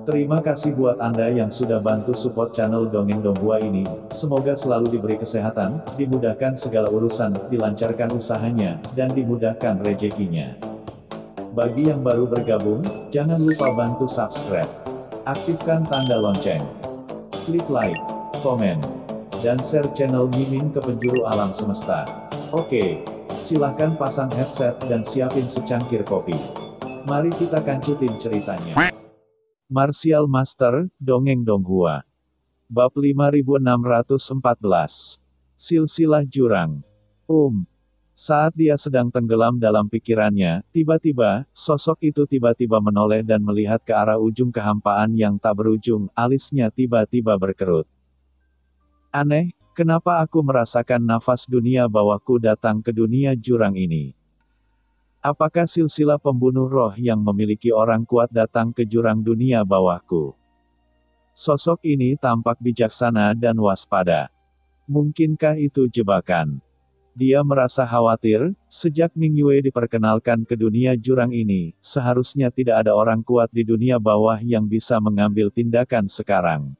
Terima kasih buat Anda yang sudah bantu support channel Dongeng Donghua ini. Semoga selalu diberi kesehatan, dimudahkan segala urusan, dilancarkan usahanya, dan dimudahkan rezekinya. Bagi yang baru bergabung, jangan lupa bantu subscribe. Aktifkan tanda lonceng. Klik like, komen, dan share channel Mimin ke penjuru alam semesta. Oke, silahkan pasang headset dan siapin secangkir kopi. Mari kita kancutin ceritanya. Martial Master, Dongeng Donghua. Bab 5614. Silsilah Jurang. Saat dia sedang tenggelam dalam pikirannya, tiba-tiba, sosok itu tiba-tiba menoleh dan melihat ke arah ujung kehampaan yang tak berujung, alisnya tiba-tiba berkerut. Aneh, kenapa aku merasakan nafas dunia bawahku datang ke dunia jurang ini? Apakah silsilah pembunuh roh yang memiliki orang kuat datang ke jurang dunia bawahku? Sosok ini tampak bijaksana dan waspada. Mungkinkah itu jebakan? Dia merasa khawatir, sejak Ming Yue diperkenalkan ke dunia jurang ini, seharusnya tidak ada orang kuat di dunia bawah yang bisa mengambil tindakan sekarang.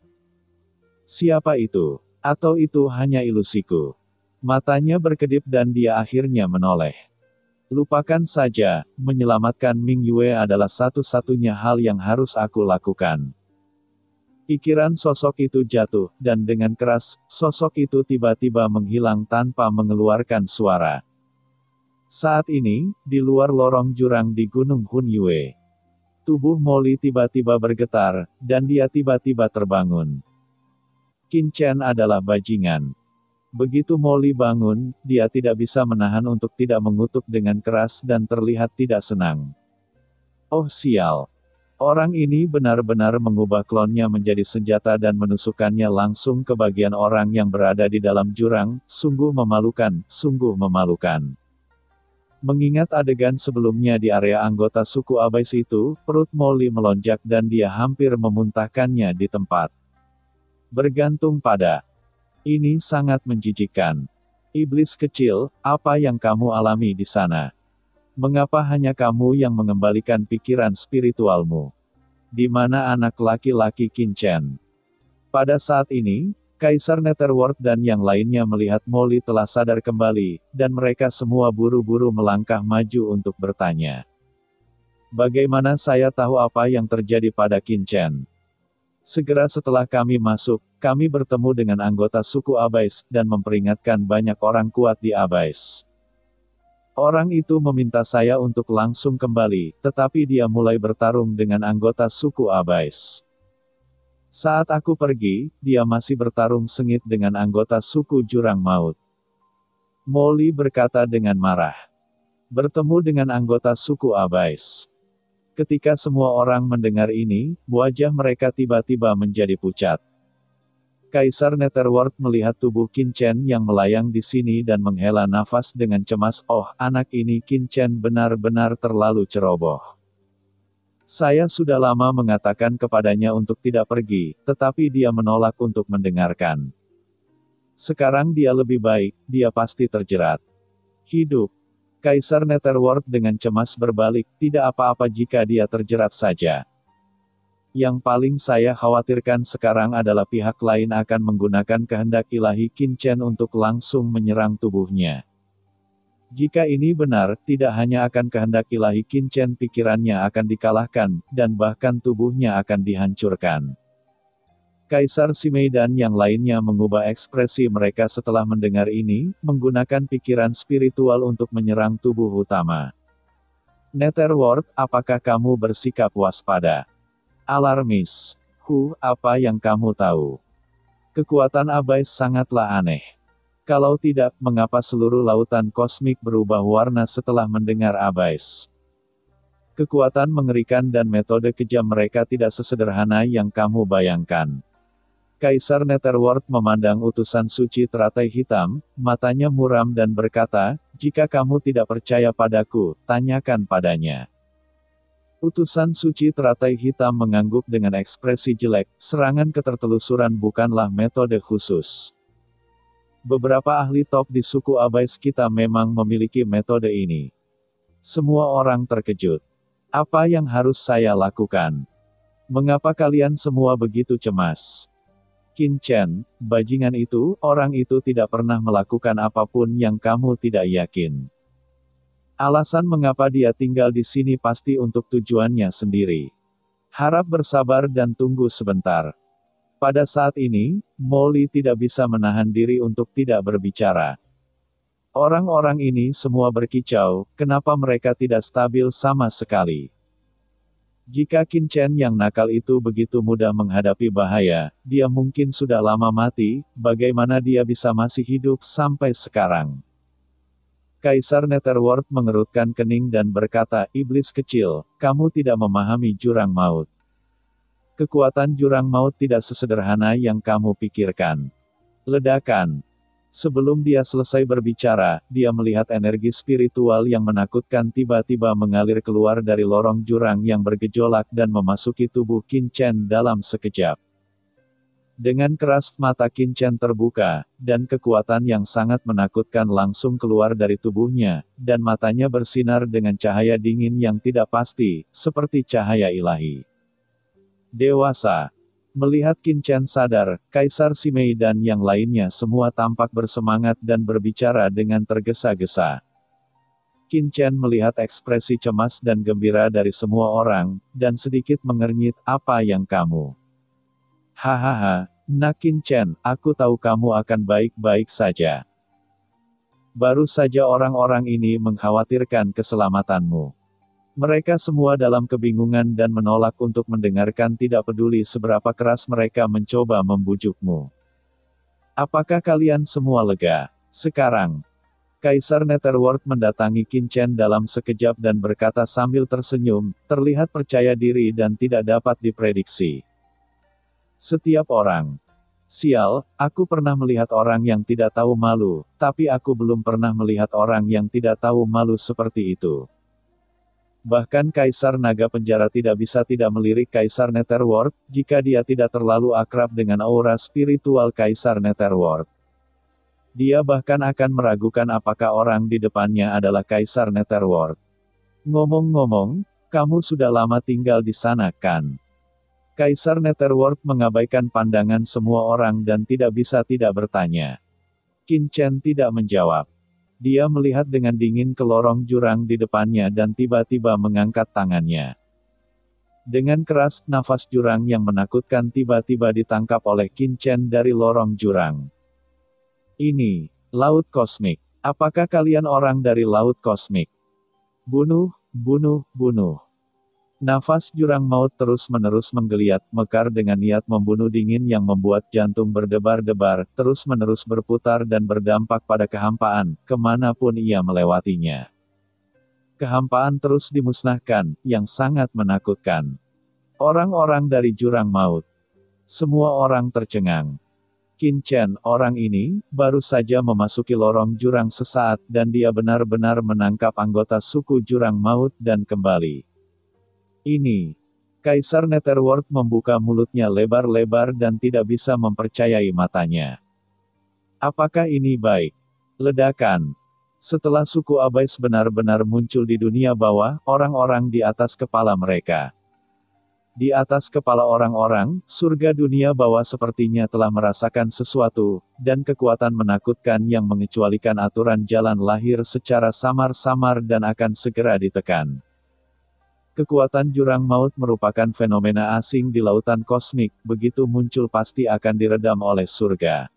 Siapa itu? Atau itu hanya ilusiku? Matanya berkedip dan dia akhirnya menoleh. Lupakan saja, menyelamatkan Ming Yue adalah satu-satunya hal yang harus aku lakukan. Pikiran sosok itu jatuh, dan dengan keras, sosok itu tiba-tiba menghilang tanpa mengeluarkan suara. Saat ini, di luar lorong jurang di Gunung Hun Yue, tubuh Molly tiba-tiba bergetar, dan dia tiba-tiba terbangun. Qin Chen adalah bajingan. Begitu Molly bangun, dia tidak bisa menahan untuk tidak mengutuk dengan keras dan terlihat tidak senang. Oh sial! Orang ini benar-benar mengubah klonnya menjadi senjata dan menusukkannya langsung ke bagian orang yang berada di dalam jurang, sungguh memalukan, sungguh memalukan. Mengingat adegan sebelumnya di area anggota suku Abais itu, perut Molly melonjak dan dia hampir memuntahkannya di tempat. Bergantung pada. Ini sangat menjijikkan. Iblis kecil, apa yang kamu alami di sana? Mengapa hanya kamu yang mengembalikan pikiran spiritualmu? Di mana anak laki-laki Qin Chen? Pada saat ini, Kaisar Netherworld dan yang lainnya melihat Molly telah sadar kembali, dan mereka semua buru-buru melangkah maju untuk bertanya. Bagaimana saya tahu apa yang terjadi pada Qin Chen? Segera setelah kami masuk, kami bertemu dengan anggota suku Abais, dan memperingatkan banyak orang kuat di Abais. Orang itu meminta saya untuk langsung kembali, tetapi dia mulai bertarung dengan anggota suku Abais. Saat aku pergi, dia masih bertarung sengit dengan anggota suku Jurang Maut. Molly berkata dengan marah. Bertemu dengan anggota suku Abais. Ketika semua orang mendengar ini, wajah mereka tiba-tiba menjadi pucat. Kaisar Netherworld melihat tubuh Qin Chen yang melayang di sini dan menghela nafas dengan cemas. Oh, anak ini Qin Chen benar-benar terlalu ceroboh. Saya sudah lama mengatakan kepadanya untuk tidak pergi, tetapi dia menolak untuk mendengarkan. Sekarang dia lebih baik, dia pasti terjerat. Hidup. Kaisar Netherworld dengan cemas berbalik, tidak apa-apa jika dia terjerat saja. Yang paling saya khawatirkan sekarang adalah pihak lain akan menggunakan kehendak ilahi Qin Chen untuk langsung menyerang tubuhnya. Jika ini benar, tidak hanya akan kehendak ilahi Qin Chen pikirannya akan dikalahkan, dan bahkan tubuhnya akan dihancurkan. Kaisar Simei dan yang lainnya mengubah ekspresi mereka setelah mendengar ini, menggunakan pikiran spiritual untuk menyerang tubuh utama. Netherworld, apakah kamu bersikap waspada? Alarmis. Apa yang kamu tahu? Kekuatan Abais sangatlah aneh. Kalau tidak, mengapa seluruh lautan kosmik berubah warna setelah mendengar Abais? Kekuatan mengerikan dan metode kejam mereka tidak sesederhana yang kamu bayangkan. Kaisar Netherworld memandang utusan suci teratai hitam, matanya muram dan berkata, jika kamu tidak percaya padaku, tanyakan padanya. Utusan suci teratai hitam mengangguk dengan ekspresi jelek, serangan ketertelusuran bukanlah metode khusus. Beberapa ahli top di suku Abais kita memang memiliki metode ini. Semua orang terkejut. Apa yang harus saya lakukan? Mengapa kalian semua begitu cemas? Qin Chen, bajingan itu, orang itu tidak pernah melakukan apapun yang kamu tidak yakin. Alasan mengapa dia tinggal di sini pasti untuk tujuannya sendiri. Harap bersabar dan tunggu sebentar. Pada saat ini, Molly tidak bisa menahan diri untuk tidak berbicara. Orang-orang ini semua berkicau, kenapa mereka tidak stabil sama sekali. Jika Qin Chen yang nakal itu begitu mudah menghadapi bahaya, dia mungkin sudah lama mati, bagaimana dia bisa masih hidup sampai sekarang? Kaisar Netherworld mengerutkan kening dan berkata, iblis kecil, kamu tidak memahami jurang maut. Kekuatan jurang maut tidak sesederhana yang kamu pikirkan. Ledakan. Sebelum dia selesai berbicara, dia melihat energi spiritual yang menakutkan tiba-tiba mengalir keluar dari lorong jurang yang bergejolak dan memasuki tubuh Qin Chen dalam sekejap. Dengan keras mata Qin Chen terbuka, dan kekuatan yang sangat menakutkan langsung keluar dari tubuhnya, dan matanya bersinar dengan cahaya dingin yang tidak pasti, seperti cahaya ilahi. Dewasa. Melihat Qin Chen sadar, Kaisar Simei dan yang lainnya semua tampak bersemangat dan berbicara dengan tergesa-gesa. Qin Chen melihat ekspresi cemas dan gembira dari semua orang, dan sedikit mengernyit, apa yang kamu? Hahaha, nak Qin Chen, aku tahu kamu akan baik-baik saja. Baru saja orang-orang ini mengkhawatirkan keselamatanmu. Mereka semua dalam kebingungan dan menolak untuk mendengarkan, tidak peduli seberapa keras mereka mencoba membujukmu. Apakah kalian semua lega? Sekarang, Kaisar Netherworld mendatangi Qin Chen dalam sekejap dan berkata sambil tersenyum, terlihat percaya diri dan tidak dapat diprediksi. Setiap orang. Sial, aku pernah melihat orang yang tidak tahu malu, tapi aku belum pernah melihat orang yang tidak tahu malu seperti itu. Bahkan Kaisar Naga Penjara tidak bisa tidak melirik Kaisar Netherworld, jika dia tidak terlalu akrab dengan aura spiritual Kaisar Netherworld. Dia bahkan akan meragukan apakah orang di depannya adalah Kaisar Netherworld. Ngomong-ngomong, kamu sudah lama tinggal di sana, kan? Kaisar Netherworld mengabaikan pandangan semua orang dan tidak bisa tidak bertanya. Qin Chen tidak menjawab. Dia melihat dengan dingin ke lorong jurang di depannya dan tiba-tiba mengangkat tangannya. Dengan keras, nafas jurang yang menakutkan tiba-tiba ditangkap oleh Qin Chen dari lorong jurang. Ini, Laut Kosmik. Apakah kalian orang dari Laut Kosmik? Bunuh, bunuh, bunuh. Nafas jurang maut terus-menerus menggeliat, mekar dengan niat membunuh dingin yang membuat jantung berdebar-debar, terus-menerus berputar dan berdampak pada kehampaan, kemanapun ia melewatinya. Kehampaan terus dimusnahkan, yang sangat menakutkan. Orang-orang dari jurang maut. Semua orang tercengang. Qin Chen, orang ini, baru saja memasuki lorong jurang sesaat dan dia benar-benar menangkap anggota suku jurang maut dan kembali. Ini. Kaisar Netherworld membuka mulutnya lebar-lebar dan tidak bisa mempercayai matanya. Apakah ini baik? Ledakan. Setelah suku Abais benar-benar muncul di dunia bawah, orang-orang di atas kepala mereka. Di atas kepala orang-orang, surga dunia bawah sepertinya telah merasakan sesuatu, dan kekuatan menakutkan yang mengecualikan aturan jalan lahir secara samar-samar dan akan segera ditekan. Kekuatan jurang maut merupakan fenomena asing di lautan kosmik, begitu muncul pasti akan diredam oleh surga.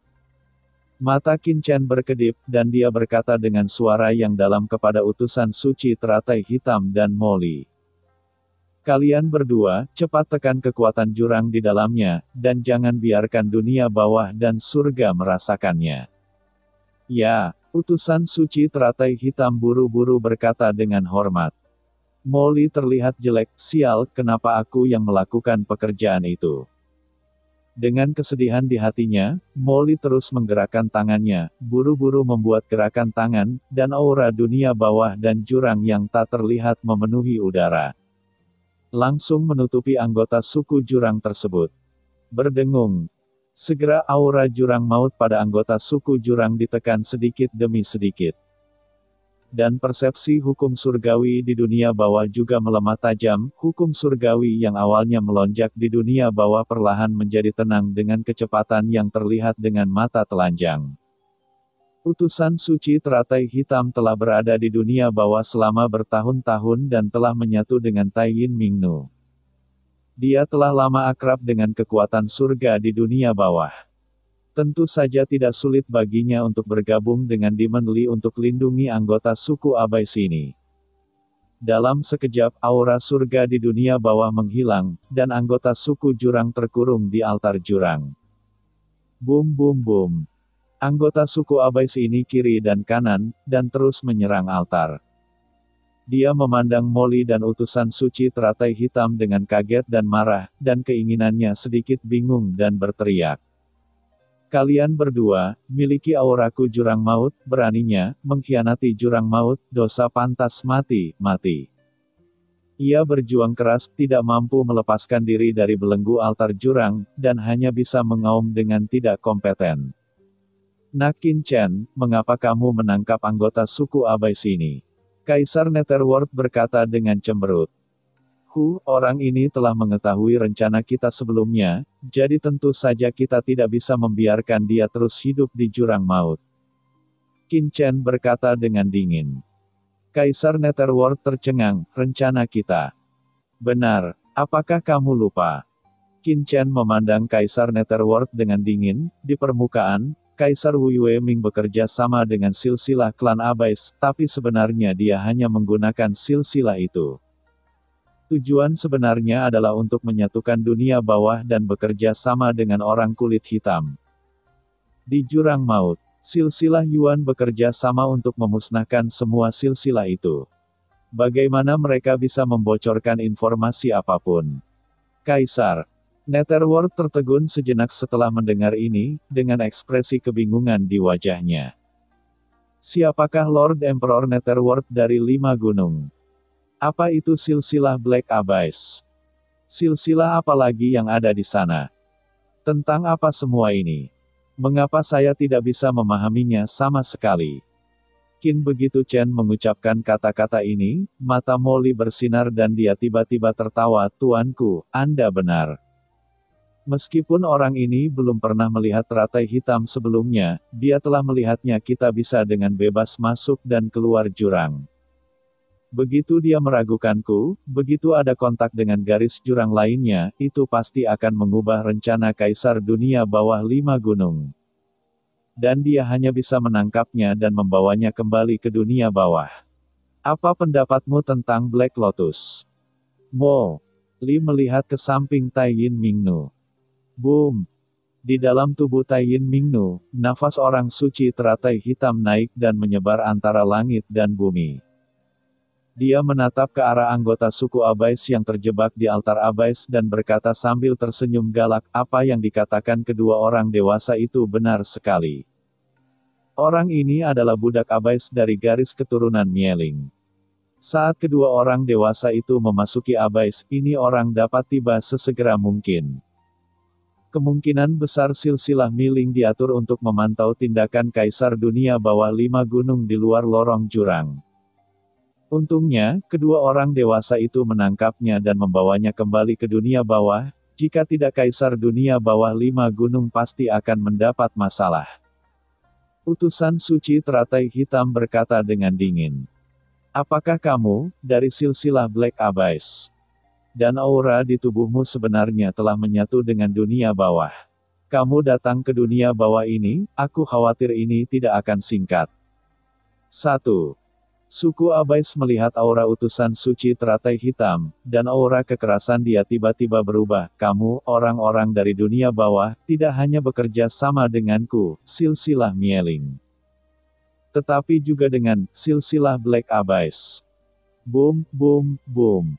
Mata Qin Chen berkedip, dan dia berkata dengan suara yang dalam kepada utusan suci teratai hitam dan Molly. Kalian berdua, cepat tekan kekuatan jurang di dalamnya, dan jangan biarkan dunia bawah dan surga merasakannya. Ya, utusan suci teratai hitam buru-buru berkata dengan hormat. Molly terlihat jelek, sial, kenapa aku yang melakukan pekerjaan itu? Dengan kesedihan di hatinya, Molly terus menggerakkan tangannya, buru-buru membuat gerakan tangan, dan aura dunia bawah dan jurang yang tak terlihat memenuhi udara. Langsung menutupi anggota suku jurang tersebut. Berdengung. Segera aura jurang maut pada anggota suku jurang ditekan sedikit demi sedikit. Dan persepsi hukum surgawi di dunia bawah juga melemah tajam. Hukum surgawi yang awalnya melonjak di dunia bawah perlahan menjadi tenang dengan kecepatan yang terlihat dengan mata telanjang. Utusan suci teratai hitam telah berada di dunia bawah selama bertahun-tahun dan telah menyatu dengan Tai Yin Mingnu. Dia telah lama akrab dengan kekuatan surga di dunia bawah. Tentu saja tidak sulit baginya untuk bergabung dengan Demon Lee untuk lindungi anggota suku Abyss ini. Dalam sekejap, aura surga di dunia bawah menghilang, dan anggota suku jurang terkurung di altar jurang. Boom boom boom. Anggota suku Abyss ini kiri dan kanan, dan terus menyerang altar. Dia memandang Molly dan utusan suci teratai hitam dengan kaget dan marah, dan keinginannya sedikit bingung dan berteriak. Kalian berdua, miliki auraku jurang maut, beraninya, mengkhianati jurang maut, dosa pantas mati, mati. Ia berjuang keras, tidak mampu melepaskan diri dari belenggu altar jurang, dan hanya bisa mengaum dengan tidak kompeten. Nakin Chen, mengapa kamu menangkap anggota suku Abyss ini? Kaisar Netherworld berkata dengan cemberut. Orang ini telah mengetahui rencana kita sebelumnya, jadi tentu saja kita tidak bisa membiarkan dia terus hidup di jurang maut. Qin Chen berkata dengan dingin. Kaisar Netherworld tercengang, rencana kita. Benar, apakah kamu lupa? Qin Chen memandang Kaisar Netherworld dengan dingin. Di permukaan, Kaisar Wu Yueming bekerja sama dengan silsilah klan Abyss, tapi sebenarnya dia hanya menggunakan silsilah itu. Tujuan sebenarnya adalah untuk menyatukan dunia bawah dan bekerja sama dengan orang kulit hitam. Di jurang maut, silsilah Yuan bekerja sama untuk memusnahkan semua silsilah itu. Bagaimana mereka bisa membocorkan informasi apapun? Kaisar Netherworld tertegun sejenak setelah mendengar ini, dengan ekspresi kebingungan di wajahnya. Siapakah Lord Emperor Netherworld dari 5 gunung? Apa itu silsilah Black Abyss? Silsilah apa lagi yang ada di sana? Tentang apa semua ini? Mengapa saya tidak bisa memahaminya sama sekali? Qin begitu Chen mengucapkan kata-kata ini, mata Molly bersinar dan dia tiba-tiba tertawa. Tuanku, Anda benar. Meskipun orang ini belum pernah melihat teratai hitam sebelumnya, dia telah melihatnya. Kita bisa dengan bebas masuk dan keluar jurang. Begitu dia meragukanku, begitu ada kontak dengan garis jurang lainnya, itu pasti akan mengubah rencana Kaisar Dunia Bawah 5 Gunung. Dan dia hanya bisa menangkapnya dan membawanya kembali ke dunia bawah. Apa pendapatmu tentang Black Lotus? Mo. Li melihat ke samping Tai Yin Mingnu. Boom. Di dalam tubuh Tai Yin Mingnu, nafas orang suci teratai hitam naik dan menyebar antara langit dan bumi. Dia menatap ke arah anggota suku Abyss yang terjebak di altar Abyss dan berkata sambil tersenyum galak, apa yang dikatakan kedua orang dewasa itu benar sekali. Orang ini adalah budak Abyss dari garis keturunan Mieling. Saat kedua orang dewasa itu memasuki Abyss, ini orang dapat tiba sesegera mungkin. Kemungkinan besar silsilah Mieling diatur untuk memantau tindakan Kaisar Dunia Bawah 5 Gunung di luar lorong jurang. Untungnya, kedua orang dewasa itu menangkapnya dan membawanya kembali ke dunia bawah. Jika tidak Kaisar Dunia Bawah 5 Gunung pasti akan mendapat masalah. Utusan suci teratai hitam berkata dengan dingin. Apakah kamu, dari silsilah Black Abyss? Dan aura di tubuhmu sebenarnya telah menyatu dengan dunia bawah. Kamu datang ke dunia bawah ini, aku khawatir ini tidak akan singkat. 1. Suku Abyss melihat aura utusan suci teratai hitam, dan aura kekerasan dia tiba-tiba berubah. Kamu, orang-orang dari dunia bawah, tidak hanya bekerja sama denganku, silsilah Mieling. Tetapi juga dengan, silsilah Black Abyss. Boom, boom, boom.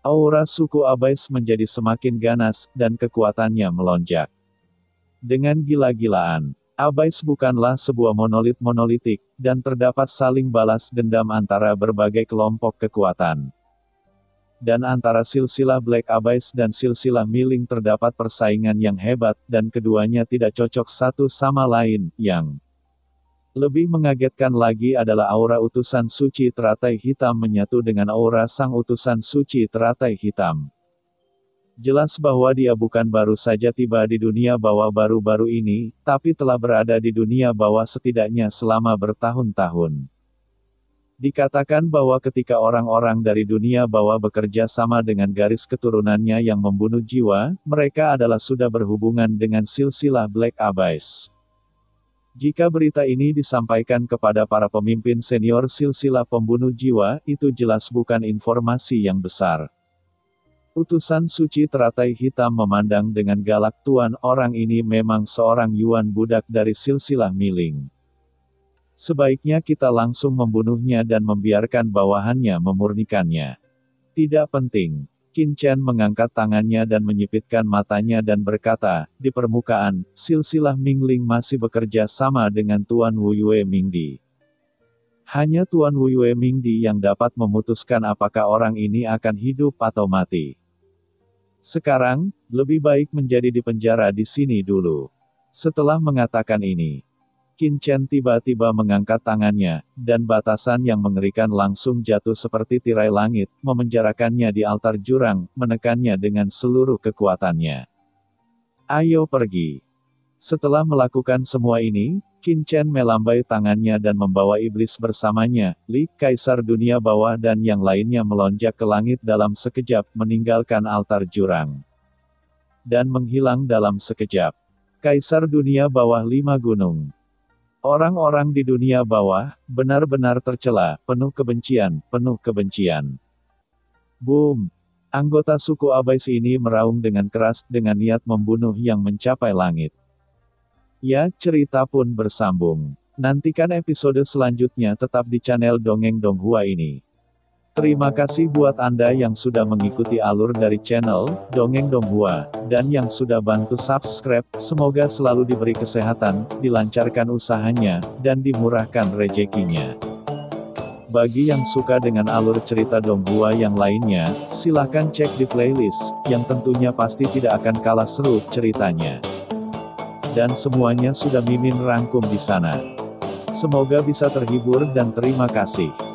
Aura suku Abyss menjadi semakin ganas, dan kekuatannya melonjak. Dengan gila-gilaan. Abyss bukanlah sebuah monolit monolitik, dan terdapat saling balas dendam antara berbagai kelompok kekuatan. Dan antara silsilah Black Abyss dan silsilah Mieling terdapat persaingan yang hebat, dan keduanya tidak cocok satu sama lain, yang Lebih mengagetkan lagi adalah aura utusan suci teratai hitam menyatu dengan aura sang utusan suci teratai hitam. Jelas bahwa dia bukan baru saja tiba di dunia bawah baru-baru ini, tapi telah berada di dunia bawah setidaknya selama bertahun-tahun. Dikatakan bahwa ketika orang-orang dari dunia bawah bekerja sama dengan garis keturunannya yang membunuh jiwa, mereka adalah sudah berhubungan dengan silsilah Black Abyss. Jika berita ini disampaikan kepada para pemimpin senior silsilah pembunuh jiwa, itu jelas bukan informasi yang besar. Utusan suci teratai hitam memandang dengan galak, "Tuan, orang ini memang seorang Yuan budak dari silsilah Miling. Sebaiknya kita langsung membunuhnya dan membiarkan bawahannya memurnikannya." "Tidak penting." Qin Chen mengangkat tangannya dan menyipitkan matanya dan berkata, "Di permukaan, silsilah Mingling masih bekerja sama dengan Tuan Wu Yue Mingdi. Hanya Tuan Wu Yue Mingdi yang dapat memutuskan apakah orang ini akan hidup atau mati. Sekarang, lebih baik menjadi di penjara di sini dulu." Setelah mengatakan ini, Qin Chen tiba-tiba mengangkat tangannya, dan batasan yang mengerikan langsung jatuh seperti tirai langit, memenjarakannya di altar jurang, menekannya dengan seluruh kekuatannya. "Ayo pergi." Setelah melakukan semua ini, Qin Chen melambai tangannya dan membawa iblis bersamanya, Li, Kaisar Dunia Bawah dan yang lainnya melonjak ke langit dalam sekejap, meninggalkan altar jurang. Dan menghilang dalam sekejap. Kaisar Dunia Bawah 5 Gunung. Orang-orang di dunia bawah, benar-benar tercela, penuh kebencian, penuh kebencian. Boom! Anggota suku Abyss ini meraung dengan keras, dengan niat membunuh yang mencapai langit. Ya, cerita pun bersambung. Nantikan episode selanjutnya tetap di channel Dongeng Donghua ini. Terima kasih buat Anda yang sudah mengikuti alur dari channel Dongeng Donghua, dan yang sudah bantu subscribe. Semoga selalu diberi kesehatan, dilancarkan usahanya, dan dimurahkan rezekinya. Bagi yang suka dengan alur cerita Donghua yang lainnya, silahkan cek di playlist, yang tentunya pasti tidak akan kalah seru ceritanya. Dan semuanya sudah Mimin rangkum di sana. Semoga bisa terhibur dan terima kasih.